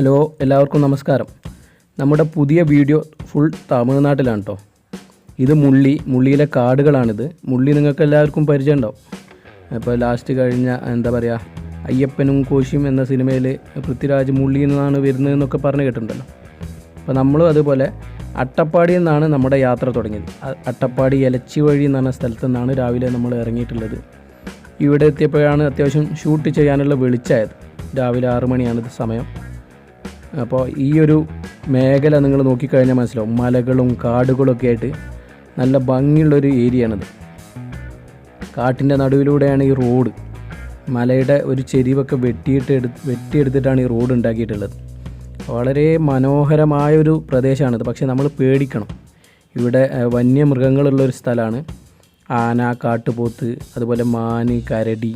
Hello, എല്ലാവർക്കും നമസ്കാരം. നമ്മുടെ പുതിയ വീഡിയോ ഫുൾ തമിഴ്നാട്ടിലാണ് കേട്ടോ. ഇത് മുള്ളിയിലെ കാടുകളാണിത്. മുള്ളി നിങ്ങൾക്ക് എല്ലാവർക്കും പരിചയം ഉണ്ടാവും. ഇപ്പോൾ ലാസ്റ്റ് കഴിഞ്ഞ അയ്യപ്പനും കോശിയും എന്ന സിനിമയിൽ പൃഥ്വിരാജ് മുള്ളിയിൽ നിന്നാണ് വരുന്നതെന്നൊക്കെ പറഞ്ഞ് കേട്ടിട്ടുണ്ടല്ലോ. അപ്പോൾ നമ്മളും അതുപോലെ അട്ടപ്പാടിയിൽ നിന്നാണ് നമ്മുടെ യാത്ര തുടങ്ങിയത്. അട്ടപ്പാടി എലച്ചി വഴി എന്ന് പറഞ്ഞ സ്ഥലത്തു നിന്നാണ് രാവിലെ നമ്മൾ ഇറങ്ങിയിട്ടുള്ളത്. ഇവിടെ എത്തിയപ്പോഴാണ് അത്യാവശ്യം ഷൂട്ട് ചെയ്യാനുള്ള വെളിച്ചമായത്. രാവിലെ 6 മണിയാണിത് സമയം. അപ്പോൾ ഈ ഒരു മേഖല നിങ്ങൾ നോക്കിക്കഴിഞ്ഞാൽ മനസ്സിലാവും. മലകളും കാടുകളൊക്കെ ആയിട്ട് നല്ല ഭംഗിയുള്ളൊരു ഏരിയയാണിത്. കാട്ടിൻ്റെ നടുവിലൂടെയാണ് ഈ റോഡ്. മലയുടെ ഒരു ചെരിവൊക്കെ വെട്ടിയെടുത്തിട്ടാണ് ഈ റോഡ് ഉണ്ടാക്കിയിട്ടുള്ളത്. വളരെ മനോഹരമായൊരു പ്രദേശമാണിത്. പക്ഷേ നമ്മൾ പേടിക്കണം. ഇവിടെ വന്യമൃഗങ്ങളുള്ളൊരു സ്ഥലമാണ്. ആന, കാട്ടുപോത്ത്, അതുപോലെ മാന്, കരടി,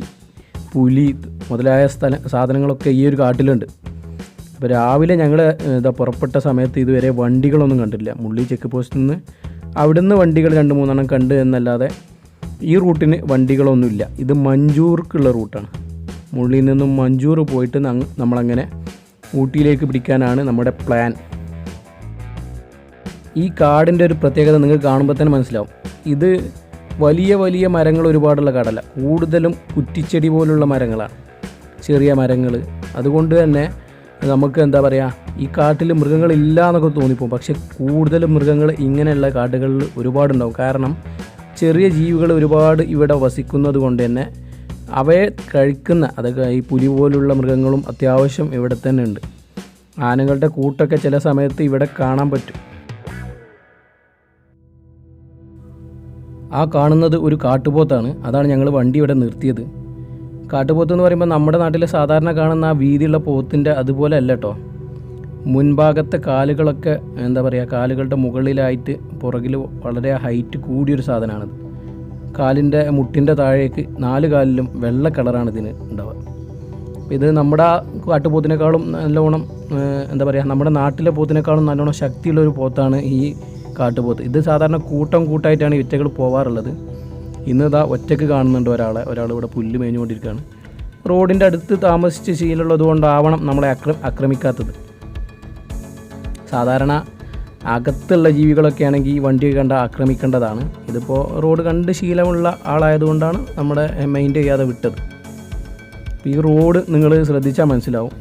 പുലി മുതലായ സാധനങ്ങളൊക്കെ ഈ ഒരു കാട്ടിലുണ്ട്. അപ്പോൾ രാവിലെ ഞങ്ങൾ പുറപ്പെട്ട സമയത്ത് ഇതുവരെ വണ്ടികളൊന്നും കണ്ടില്ല. മുള്ളി ചെക്ക് പോസ്റ്റിൽ നിന്ന് അവിടുന്ന് വണ്ടികൾ 2-3 കണ്ട് എന്നല്ലാതെ ഈ റൂട്ടിന് വണ്ടികളൊന്നുമില്ല. ഇത് മഞ്ചൂർക്കുള്ള റൂട്ടാണ്. മുള്ളിയിൽ നിന്നും മഞ്ചൂർ പോയിട്ട് നമ്മളങ്ങനെ ഊട്ടിയിലേക്ക് പിടിക്കാനാണ് നമ്മുടെ പ്ലാൻ. ഈ കാടിൻ്റെ ഒരു പ്രത്യേകത നിങ്ങൾക്ക് കാണുമ്പോൾ തന്നെ മനസ്സിലാവും. ഇത് വലിയ വലിയ മരങ്ങൾ ഒരുപാടുള്ള കാടല്ല, കൂടുതലും കുറ്റിച്ചെടി പോലുള്ള മരങ്ങളാണ്, ചെറിയ മരങ്ങൾ. അതുകൊണ്ട് തന്നെ നമുക്ക് ഈ കാട്ടിൽ മൃഗങ്ങളില്ല എന്നൊക്കെ തോന്നിപ്പോകും. പക്ഷെ കൂടുതൽ മൃഗങ്ങൾ ഇങ്ങനെയുള്ള കാടുകളിൽ ഒരുപാടുണ്ടാവും. കാരണം ചെറിയ ജീവികൾ ഒരുപാട് ഇവിടെ വസിക്കുന്നത് കൊണ്ട് തന്നെ അവയെ കഴിക്കുന്ന അതൊക്കെ ഈ പുലി പോലുള്ള മൃഗങ്ങളും അത്യാവശ്യം ഇവിടെ തന്നെ ഉണ്ട്. ആനകളുടെ കൂട്ടൊക്കെ ചില സമയത്ത് ഇവിടെ കാണാൻ പറ്റും. ആ കാണുന്നത് ഒരു കാട്ടുപോത്താണ്. അതാണ് ഞങ്ങൾ വണ്ടി ഇവിടെ നിർത്തിയത്. കാട്ടുപോത്ത് എന്ന് പറയുമ്പോൾ നമ്മുടെ നാട്ടിൽ സാധാരണ കാണുന്ന ആ വീതിയുള്ള പോത്തിൻ്റെ അതുപോലെ അല്ല കേട്ടോ. മുൻഭാഗത്തെ കാലുകളൊക്കെ കാലുകളുടെ മുകളിലായിട്ട് പുറകിൽ വളരെ ഹൈറ്റ് കൂടിയൊരു സാധനമാണിത്. കാലിൻ്റെ മുട്ടിൻ്റെ താഴേക്ക് 4 കാലിലും വെള്ള കളറാണ് ഇതിന് ഉണ്ടാവുക. ഇത് നമ്മുടെ കാട്ടുപോത്തിനേക്കാളും നല്ലോണം നമ്മുടെ നാട്ടിലെ പോത്തിനേക്കാളും നല്ലോണം ശക്തിയുള്ളൊരു പോത്താണ് ഈ കാട്ടുപോത്ത്. ഇത് സാധാരണ കൂട്ടായിട്ടാണ് ഈ ഒറ്റകൾ പോവാറുള്ളത്. ഇന്ന് ഒറ്റയ്ക്ക് കാണുന്നുണ്ട് ഒരാൾ ഇവിടെ പുല്ല് മേഞ്ഞുകൊണ്ടിരിക്കുകയാണ്. റോഡിൻ്റെ അടുത്ത് താമസിച്ച് ശീലമുള്ളത് കൊണ്ടാവണം നമ്മളെ ആക്രമിക്കാത്തത്. സാധാരണ അകത്തുള്ള ജീവികളൊക്കെ ആണെങ്കിൽ ഈ വണ്ടി കണ്ട ആക്രമിക്കേണ്ടതാണ്. ഇതിപ്പോൾ റോഡ് കണ്ട് ശീലമുള്ള ആളായതുകൊണ്ടാണ് നമ്മുടെ മൈൻഡ് ചെയ്യാതെ വിട്ടത്. ഈ റോഡ് നിങ്ങൾ ശ്രദ്ധിച്ചാൽ മനസ്സിലാവും.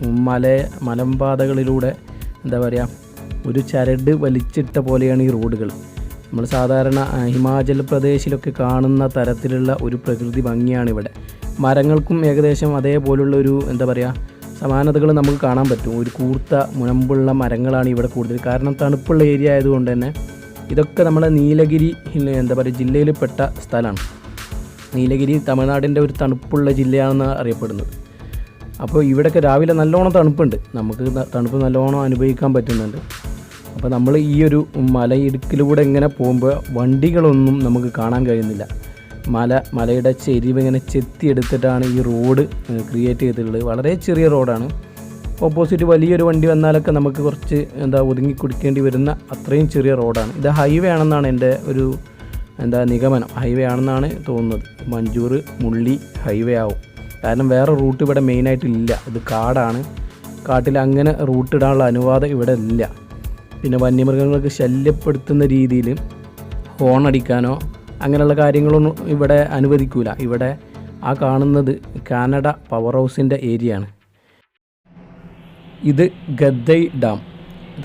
മലമ്പാതകളിലൂടെ ഒരു ചരട് വലിച്ചിട്ട പോലെയാണ് ഈ റോഡുകൾ. നമ്മൾ സാധാരണ ഹിമാചൽ പ്രദേശിലൊക്കെ കാണുന്ന തരത്തിലുള്ള ഒരു പ്രകൃതി ഭംഗിയാണ് ഇവിടെ. മരങ്ങൾക്കും ഏകദേശം അതേപോലുള്ള ഒരു സമാനതകൾ നമുക്ക് കാണാൻ പറ്റും. ഒരു കൂർത്ത മുനമ്പുള്ള മരങ്ങളാണ് ഇവിടെ കൂടുതൽ. കാരണം തണുപ്പുള്ള ഏരിയ ആയതുകൊണ്ട് തന്നെ ഇതൊക്കെ നമ്മളെ നീലഗിരി ജില്ലയിൽപ്പെട്ട സ്ഥലമാണ്. നീലഗിരി തമിഴ്നാടിൻ്റെ ഒരു തണുപ്പുള്ള ജില്ലയാണെന്ന് അറിയപ്പെടുന്നത്. അപ്പോൾ ഇവിടെയൊക്കെ രാവിലെ നല്ലോണം തണുപ്പുണ്ട്. നമുക്ക് തണുപ്പ് നല്ലോണം അനുഭവിക്കാൻ പറ്റുന്നുണ്ട്. അപ്പോൾ നമ്മൾ ഈ ഒരു മലയിടുക്കിലൂടെ ഇങ്ങനെ പോകുമ്പോൾ വണ്ടികളൊന്നും നമുക്ക് കാണാൻ കഴിയുന്നില്ല. മലയുടെ ചെരിവ് ഇങ്ങനെ ചെത്തിയെടുത്തിട്ടാണ് ഈ റോഡ് ക്രിയേറ്റ് ചെയ്തിട്ടുള്ളത്. വളരെ ചെറിയ റോഡാണ്. ഓപ്പോസിറ്റ് വലിയൊരു വണ്ടി വന്നാലൊക്കെ നമുക്ക് കുറച്ച് ഒതുങ്ങി കുടിക്കേണ്ടി വരുന്ന അത്രയും ചെറിയ റോഡാണ്. ഇത് ഹൈവേ ആണെന്നാണ് എൻ്റെ ഒരു നിഗമനം. ഹൈവേ ആണെന്നാണ് തോന്നുന്നത്. മഞ്ചൂർ മുള്ളി ഹൈവേ ആവും. കാരണം വേറെ റൂട്ട് ഇവിടെ മെയിനായിട്ടില്ല. ഇത് കാടാണ്. കാട്ടിൽ അങ്ങനെ റൂട്ട് ഇടാനുള്ള അനുവാദം ഇവിടെ ഇല്ല. പിന്നെ വന്യമൃഗങ്ങൾക്ക് ശല്യപ്പെടുത്തുന്ന രീതിയിൽ ഹോൺ അടിക്കാനോ അങ്ങനെയുള്ള കാര്യങ്ങളൊന്നും ഇവിടെ അനുവദിക്കില്ല. ഇവിടെ ആ കാണുന്നത് കാനഡ പവർ ഹൗസിൻ്റെ ഏരിയയാണ്. ഇത് ഗദ്ദൈ ഡാം.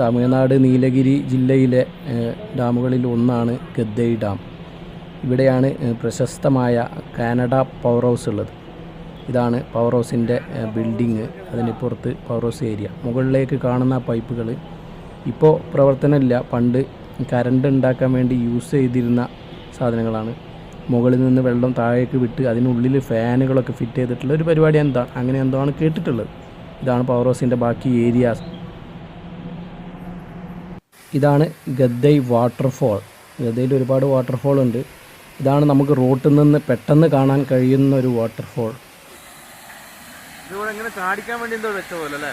തമിഴ്നാട് നീലഗിരി ജില്ലയിലെ ഡാമുകളിൽ ഒന്നാണ് ഗദ്ദൈ ഡാം. ഇവിടെയാണ് പ്രശസ്തമായ കാനഡ പവർ ഹൗസ് ഉള്ളത്. ഇതാണ് പവർ ഹൗസിൻ്റെ ബിൽഡിങ്. അതിന് പുറത്ത് പവർ ഹൗസ് ഏരിയ. മുകളിലേക്ക് കാണുന്ന പൈപ്പുകൾ ഇപ്പോൾ പ്രവർത്തനമില്ല. പണ്ട് കറണ്ട് ഉണ്ടാക്കാൻ വേണ്ടി യൂസ് ചെയ്തിരുന്ന സാധനങ്ങളാണ്. മുകളിൽ നിന്ന് വെള്ളം താഴേക്ക് വിട്ട് അതിനുള്ളിൽ ഫാനുകളൊക്കെ ഫിറ്റ് ചെയ്തിട്ടുള്ള ഒരു പരിപാടി അങ്ങനെ ആണ് കേട്ടിട്ടുള്ളത്. ഇതാണ് പവർ ഹൗസിൻ്റെ ബാക്കി ഏരിയാസ്. ഇതാണ് ഗദ്ദൈ വാട്ടർഫോൾ. ഗദ്ദയിൽ ഒരുപാട് വാട്ടർഫോൾ ഉണ്ട്. ഇതാണ് നമുക്ക് റോട്ടിൽ നിന്ന് പെട്ടെന്ന് കാണാൻ കഴിയുന്ന ഒരു വാട്ടർഫോൾ. ചാടിക്കാൻ വേണ്ടി എന്തോ വെച്ച പോലെ അല്ലേ?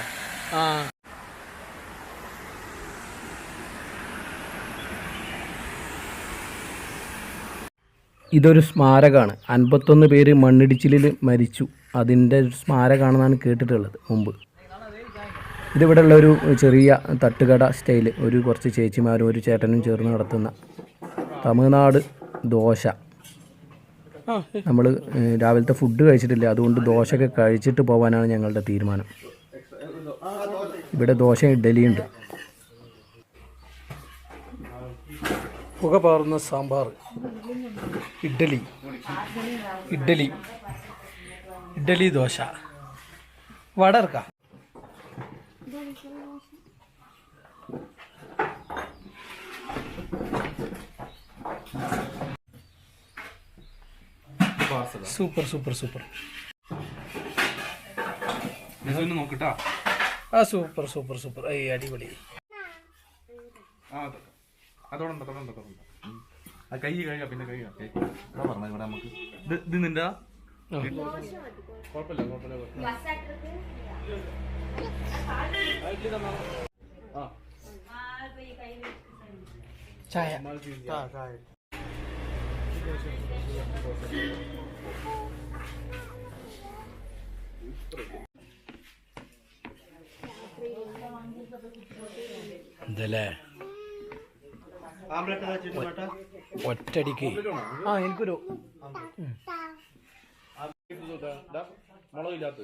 ഇതൊരു സ്മാരകമാണ്. 51 പേര് മണ്ണിടിച്ചിലിൽ മരിച്ചു. അതിൻ്റെ ഒരു സ്മാരകമാണെന്നാണ് കേട്ടിട്ടുള്ളത് മുമ്പ്. ഇതിവിടെ ഉള്ളൊരു ചെറിയ തട്ടുകട സ്റ്റൈൽ, ഒരു കുറച്ച് ചേച്ചിമാരും ഒരു ചേട്ടനും ചേർന്ന് നടത്തുന്ന തമിഴ്നാട് ദോശ. നമ്മൾ രാവിലത്തെ ഫുഡ് കഴിച്ചിട്ടില്ല, അതുകൊണ്ട് ദോശയൊക്കെ കഴിച്ചിട്ട് പോകാനാണ് ഞങ്ങളുടെ തീരുമാനം. ഇവിടെ ദോശ ഇഡ്ഡലിയുണ്ട്. പുക പാറുന്ന സാമ്പാർ, ഇഡ്ഡലി ഇഡ്ഡലി ഇഡ്ഡലി ദോശ, വട ഇറക്കാം. Super super super. നോക്കട്ടാ. ആ സൂപ്പർ സൂപ്പർ സൂപ്പർ. അയ്യ അടിപൊളി. കൈ കഴിയാ പിന്നെ കൈ പറഞ്ഞ ഇവിടെ നമുക്ക് ഇത് നിന്റെ ചായ. ഇതല്ലേ ഒറ്റടിക്ക്. ആ എനിക്കൊരു മുളകില്ലാത്ത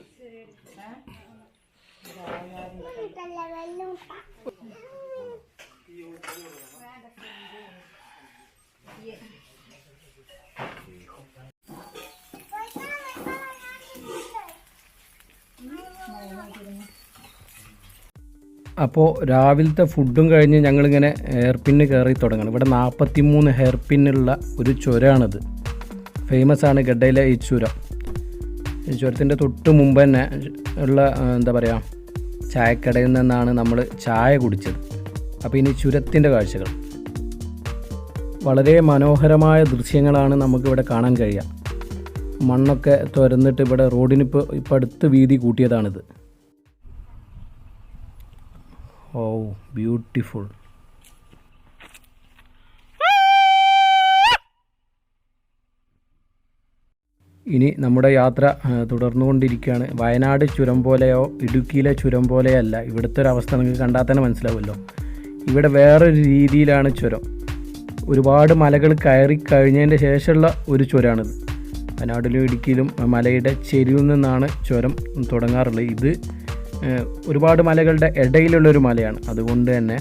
അപ്പോൾ രാവിലത്തെ ഫുഡും കഴിഞ്ഞ് ഞങ്ങളിങ്ങനെ ഹെയർ പിന്ന് കയറി തുടങ്ങണം. ഇവിടെ 43 ഹെയർ പിന്നുള്ള ഒരു ചുരമാണിത്. ഫേമസ് ആണ് ഗഡയിലെ ഈ ചുരം. ഈ ചുരത്തിൻ്റെ തൊട്ട് മുമ്പ് തന്നെ ഉള്ള എന്താ പറയുക, ചായക്കടയിൽ നിന്നാണ് നമ്മൾ ചായ കുടിച്ചത്. അപ്പോൾ ഇനി ചുരത്തിൻ്റെ കാഴ്ചകൾ. വളരെ മനോഹരമായ ദൃശ്യങ്ങളാണ് നമുക്കിവിടെ കാണാൻ കഴിയുക. മണ്ണൊക്കെ തുരന്നിട്ട് ഇവിടെ റോഡിനിപ്പോൾ അടുത്ത് വീതി കൂട്ടിയതാണിത്. ഓ ബ്യൂട്ടിഫുൾ. ഇനി നമ്മുടെ യാത്ര തുടർന്നുകൊണ്ടിരിക്കുകയാണ്. വയനാട് ചുരം പോലെയോ ഇടുക്കിയിലെ ചുരം പോലെയോ അല്ല. ഇവിടുത്തെ ഒരു അവസ്ഥ നിങ്ങൾക്ക് കണ്ടാൽ തന്നെ മനസ്സിലാവുമല്ലോ. ഇവിടെ വേറൊരു രീതിയിലാണ് ചുരം. ഒരുപാട് മലകൾ കയറി കഴിഞ്ഞതിൻ്റെ ശേഷമുള്ള ഒരു ചുരമാണിത്. വയനാട്ടിലും ഇടുക്കിയിലും മലയുടെ ചെരിവിൽ നിന്നാണ് ചുരം തുടങ്ങാറുള്ളത്. ഇത് ഒരുപാട് മലകളുടെ ഇടയിലുള്ളൊരു മലയാണ്. അതുകൊണ്ട് തന്നെ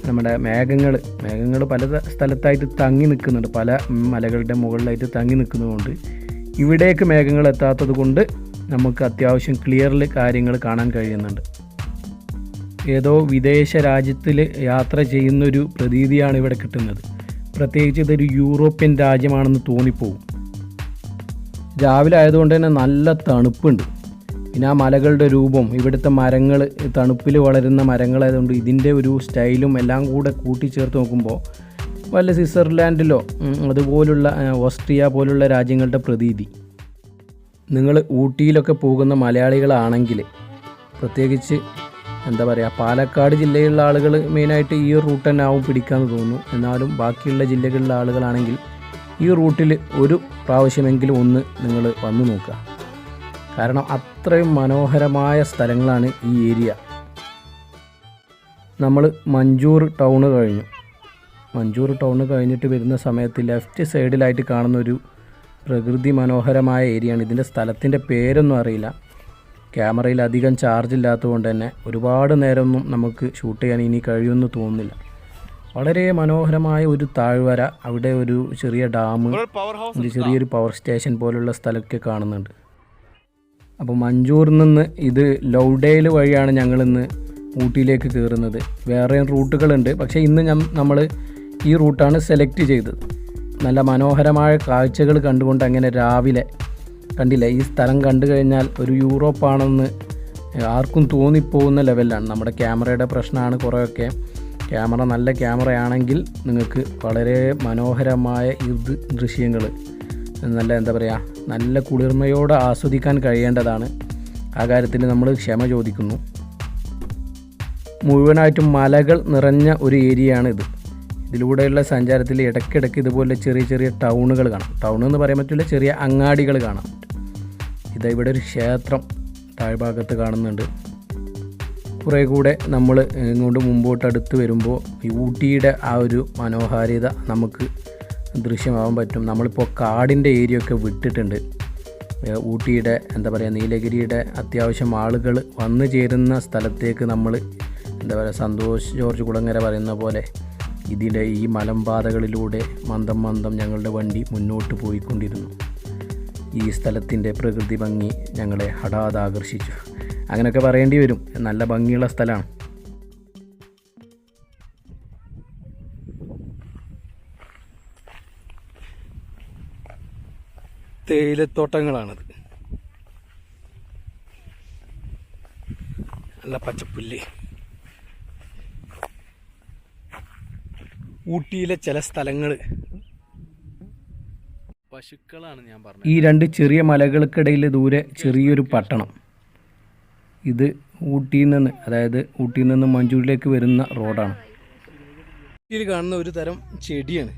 നമ്മുടെ മേഘങ്ങൾ പല സ്ഥലത്തായിട്ട് തങ്ങി നിൽക്കുന്നുണ്ട്. പല മലകളുടെ മുകളിലായിട്ട് തങ്ങി നിൽക്കുന്നതുകൊണ്ട് ഇവിടേക്ക് മേഘങ്ങൾ എത്താത്തത് കൊണ്ട് നമുക്ക് അത്യാവശ്യം ക്ലിയറിൽ കാര്യങ്ങൾ കാണാൻ കഴിയുന്നുണ്ട്. ഏതോ വിദേശ രാജ്യത്തിൽ യാത്ര ചെയ്യുന്നൊരു പ്രതീതിയാണ് ഇവിടെ കിട്ടുന്നത്. പ്രത്യേകിച്ച് ഇതൊരു യൂറോപ്യൻ രാജ്യമാണെന്ന് തോന്നിപ്പോവും. രാവിലെ ആയതുകൊണ്ട് തന്നെ നല്ല തണുപ്പുണ്ട്. പിന്നെ ആ മലകളുടെ രൂപം, ഇവിടുത്തെ മരങ്ങൾ, തണുപ്പിൽ വളരുന്ന മരങ്ങളായതുകൊണ്ട് ഇതിൻ്റെ ഒരു സ്റ്റൈലും എല്ലാം കൂടെ കൂട്ടിച്ചേർത്ത് നോക്കുമ്പോൾ വല്ല സ്വിറ്റ്സർലാൻഡിലോ അതുപോലുള്ള ഓസ്ട്രിയ പോലുള്ള രാജ്യങ്ങളുടെ പ്രതീതി. നിങ്ങൾ ഊട്ടിയിലൊക്കെ പോകുന്ന മലയാളികളാണെങ്കിൽ, പ്രത്യേകിച്ച് എന്താ പറയുക, പാലക്കാട് ജില്ലയിലുള്ള ആളുകൾ മെയിനായിട്ട് ഈ റൂട്ട് തന്നെ ആവും പിടിക്കാമെന്ന് തോന്നുന്നു. എന്നാലും ബാക്കിയുള്ള ജില്ലകളിലെ ആളുകളാണെങ്കിൽ ഈ റൂട്ടിൽ ഒരു പ്രാവശ്യമെങ്കിലും ഒന്ന് നിങ്ങൾ വന്നു നോക്കുക. കാരണം അത്രയും മനോഹരമായ സ്ഥലങ്ങളാണ് ഈ ഏരിയ. നമ്മൾ മഞ്ചൂർ ടൗണ് കഴിഞ്ഞു. മഞ്ചൂർ ടൗണ് കഴിഞ്ഞിട്ട് വരുന്ന സമയത്ത് ലെഫ്റ്റ് സൈഡിലായിട്ട് കാണുന്നൊരു പ്രകൃതി മനോഹരമായ ഏരിയയാണ്. ഇതിൻ്റെ സ്ഥലത്തിൻ്റെ പേരൊന്നും അറിയില്ല. ക്യാമറയിൽ അധികം ചാർജ് ഇല്ലാത്തതുകൊണ്ട് തന്നെ ഒരുപാട് നേരമൊന്നും നമുക്ക് ഷൂട്ട് ചെയ്യാൻ ഇനി കഴിയുമെന്ന് തോന്നുന്നില്ല. വളരെ മനോഹരമായ ഒരു താഴ്വര, അവിടെ ഒരു ചെറിയ ഡാം, ഒരു ചെറിയൊരു പവർ സ്റ്റേഷൻ പോലുള്ള സ്ഥലമൊക്കെ കാണുന്നുണ്ട്. അപ്പോൾ മഞ്ചൂരിൽ നിന്ന് ഇത് ലൗഡേൽ വഴിയാണ് ഞങ്ങളിന്ന് ഊട്ടിയിലേക്ക് കയറുന്നത്. വേറെയും റൂട്ടുകളുണ്ട്, പക്ഷേ ഇന്ന് നമ്മൾ ഈ റൂട്ടാണ് സെലക്ട് ചെയ്തത്. നല്ല മനോഹരമായ കാഴ്ചകൾ കണ്ടുകൊണ്ട് അങ്ങനെ രാവിലെ കണ്ടില്ല, ഈ സ്ഥലം കണ്ടു കഴിഞ്ഞാൽ ഒരു യൂറോപ്പാണെന്ന് ആർക്കും തോന്നിപ്പോകുന്ന ലെവലിലാണ്. നമ്മുടെ ക്യാമറയുടെ പ്രശ്നമാണ് കുറേയൊക്കെ. ക്യാമറ നല്ല ക്യാമറയാണെങ്കിൽ നിങ്ങൾക്ക് വളരെ മനോഹരമായ ഈ ദൃശ്യങ്ങൾ നല്ല എന്താ പറയുക, നല്ല കുളിർമയോടെ ആസ്വദിക്കാൻ കഴിയേണ്ടതാണ്. ആ കാര്യത്തിൽ നമ്മൾ ക്ഷമ ചോദിക്കുന്നു. മുഴുവനായിട്ടും മലകൾ നിറഞ്ഞ ഒരു ഏരിയയാണ് ഇത്. ഇതിലൂടെയുള്ള സഞ്ചാരത്തിൽ ഇടയ്ക്കിടയ്ക്ക് ഇതുപോലെ ചെറിയ ചെറിയ ടൗണുകൾ കാണാം. ടൗൺ എന്ന് പറയാൻ പറ്റില്ല, ചെറിയ അങ്ങാടികൾ കാണാം. ഇതാ ഇവിടെ ഒരു ക്ഷേത്രം താഴ്ഭാഗത്ത് കാണുന്നുണ്ട്. കുറേ കൂടെ നമ്മൾ ഇങ്ങോട്ട് മുമ്പോട്ട് അടുത്ത് വരുമ്പോൾ ഈ ഊട്ടിയുടെ ആ ഒരു മനോഹാരിത നമുക്ക് ദൃശ്യമാവാൻ പറ്റും. നമ്മളിപ്പോൾ കാടിൻ്റെ ഏരിയ ഒക്കെ വിട്ടിട്ടുണ്ട്. ഊട്ടിയുടെ എന്താ പറയുക, നീലഗിരിയുടെ അത്യാവശ്യം ആളുകൾ വന്നു ചേരുന്ന സ്ഥലത്തേക്ക് നമ്മൾ എന്താ പറയുക, സന്തോഷ് ജോർജ് കുളങ്ങര പറയുന്ന പോലെ ഇതിൻ്റെ ഈ മലമ്പാതകളിലൂടെ മന്ദം മന്ദം ഞങ്ങളുടെ വണ്ടി മുന്നോട്ട് പോയിക്കൊണ്ടിരുന്നു. ഈ സ്ഥലത്തിൻ്റെ പ്രകൃതി ഭംഗി ഞങ്ങളെ ഹഠാത് ആകർഷിച്ചു. അങ്ങനെയൊക്കെ പറയേണ്ടി വരും. നല്ല ഭംഗിയുള്ള സ്ഥലമാണ്. തേയിലത്തോട്ടങ്ങളാണത്. നല്ല പച്ചപ്പുല്ല്. ഊട്ടിയിലെ ചില സ്ഥലങ്ങൾ പശുക്കളാണ് ഞാൻ പറഞ്ഞത്. ഈ രണ്ട് ചെറിയ മലകൾക്കിടയിൽ ദൂരെ ചെറിയൊരു പട്ടണം. ഇത് ഊട്ടിയിൽ നിന്ന്, അതായത് ഊട്ടിയിൽ നിന്ന് മഞ്ചൂരിലേക്ക് വരുന്ന റോഡാണ്. ഊട്ടിയിൽ കാണുന്ന ഒരു തരം ചെടിയാണ്.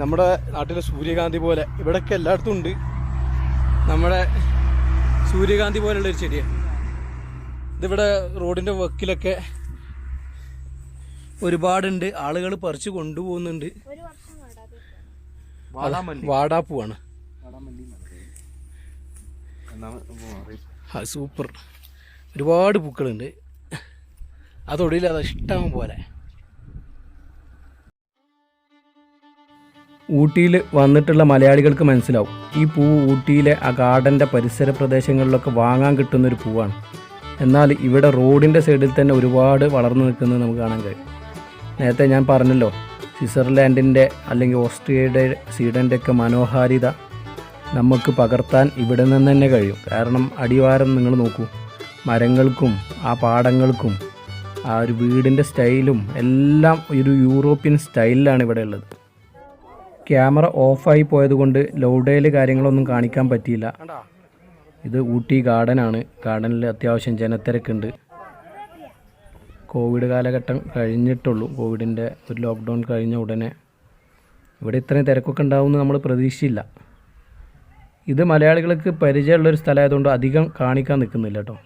നമ്മുടെ നാട്ടിലെ സൂര്യകാന്തി പോലെ ഇവിടെയൊക്കെ എല്ലായിടത്തും ഉണ്ട്. നമ്മുടെ സൂര്യകാന്തി പോലുള്ളൊരു ചെടിയാണ്. ഇതിവിടെ റോഡിൻ്റെ വക്കിലൊക്കെ ഒരുപാടുണ്ട്. ആളുകൾ പറിച്ച് കൊണ്ടുപോകുന്നുണ്ട്. വാടാപ്പൂവാണ്. സൂപ്പർ. ഒരുപാട് പൂക്കളുണ്ട്. അതൊടിയിൽ അത് ഇഷ്ടം പോലെ. ഊട്ടിയിൽ വന്നിട്ടുള്ള മലയാളികൾക്ക് മനസ്സിലാവും, ഈ പൂവ് ഊട്ടിയിലെ ആ ഗാർഡൻ്റെ പരിസര പ്രദേശങ്ങളിലൊക്കെ വാങ്ങാൻ കിട്ടുന്നൊരു പൂവാണ്. എന്നാൽ ഇവിടെ റോഡിൻ്റെ സൈഡിൽ തന്നെ ഒരുപാട് വളർന്നു നിൽക്കുന്നത് നമുക്ക് കാണാൻ കഴിയും. നേരത്തെ ഞാൻ പറഞ്ഞല്ലോ, സ്വിറ്റ്സർലാൻഡിൻ്റെ അല്ലെങ്കിൽ ഓസ്ട്രിയയുടെ, സ്വീഡൻ്റെ ഒക്കെ മനോഹാരിത നമുക്ക് പകർത്താൻ ഇവിടെ നിന്ന് തന്നെ കഴിയും. കാരണം അടിവാരം നിങ്ങൾ നോക്കൂ, മരങ്ങൾക്കും ആ പാടങ്ങൾക്കും ആ ഒരു വീടിൻ്റെ സ്റ്റൈലും എല്ലാം ഒരു യൂറോപ്യൻ സ്റ്റൈലിലാണ് ഇവിടെ ഉള്ളത്. ക്യാമറ ഓഫായി പോയതുകൊണ്ട് ലൗഡേൽ കാര്യങ്ങളൊന്നും കാണിക്കാൻ പറ്റിയില്ല. ഇത് ഊട്ടി ഗാർഡനാണ്. ഗാർഡനിൽ അത്യാവശ്യം ജനത്തിരക്കുണ്ട്. കോവിഡ് കാലഘട്ടം കഴിഞ്ഞിട്ടുള്ളൂ. കോവിഡിൻ്റെ ഒരു ലോക്ക്ഡൗൺ കഴിഞ്ഞ ഉടനെ ഇവിടെ ഇത്രയും തിരക്കൊക്കെ ഉണ്ടാവുമെന്ന് നമ്മൾ പ്രതീക്ഷിച്ചില്ല. ഇത് മലയാളികൾക്ക് പരിചയമുള്ളൊരു സ്ഥലമായതുകൊണ്ട് അധികം കാണിക്കാൻ നിൽക്കുന്നില്ല കേട്ടോ.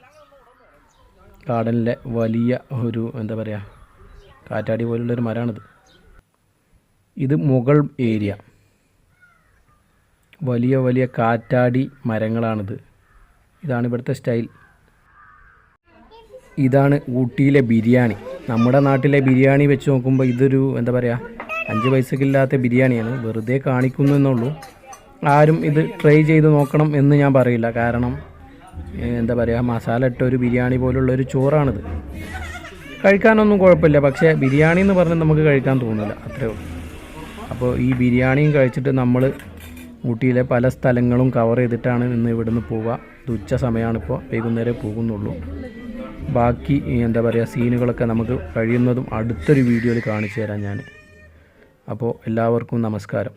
ഗാർഡനിലെ വലിയ ഒരു എന്താ പറയുക, കാറ്റാടി പോലുള്ളൊരു മരമാണിത്. ഇത് മുകൾ ഏരിയ. വലിയ വലിയ കാറ്റാടി മരങ്ങളാണിത്. ഇതാണ് ഇവിടുത്തെ സ്റ്റൈൽ. ഇതാണ് ഊട്ടിയിലെ ബിരിയാണി. നമ്മുടെ നാട്ടിലെ ബിരിയാണി വെച്ച് നോക്കുമ്പോൾ ഇതൊരു എന്താ പറയുക, 5 പൈസക്കില്ലാത്ത ബിരിയാണിയാണ്. വെറുതെ കാണിക്കുന്നു എന്നുള്ളൂ. ആരും ഇത് ട്രൈ ചെയ്ത് നോക്കണം എന്ന് ഞാൻ പറയില്ല. കാരണം എന്താ പറയുക, മസാല ഇട്ട ഒരു ബിരിയാണി പോലുള്ളൊരു ചോറാണിത്. കഴിക്കാനൊന്നും കുഴപ്പമില്ല, പക്ഷേ ബിരിയാണി എന്ന് പറഞ്ഞാൽ നമുക്ക് കഴിക്കാൻ തോന്നില്ല, അത്രേ ഉള്ളൂ. അപ്പോൾ ഈ ബിരിയാണിയും കഴിച്ചിട്ട് നമ്മൾ ഊട്ടിയിലെ പല സ്ഥലങ്ങളും കവർ ചെയ്തിട്ടാണ് ഇന്ന് ഇവിടുന്ന് പോവുക. ഇത് ഉച്ച സമയമാണിപ്പോൾ, വൈകുന്നേരം പോകുന്നുള്ളൂ. ബാക്കി എന്താ പറയുക, സീനുകളൊക്കെ നമുക്ക് കഴിയുന്നതും അടുത്തൊരു വീഡിയോയിൽ കാണിച്ചു തരാം ഞാൻ. അപ്പോൾ എല്ലാവർക്കും നമസ്കാരം.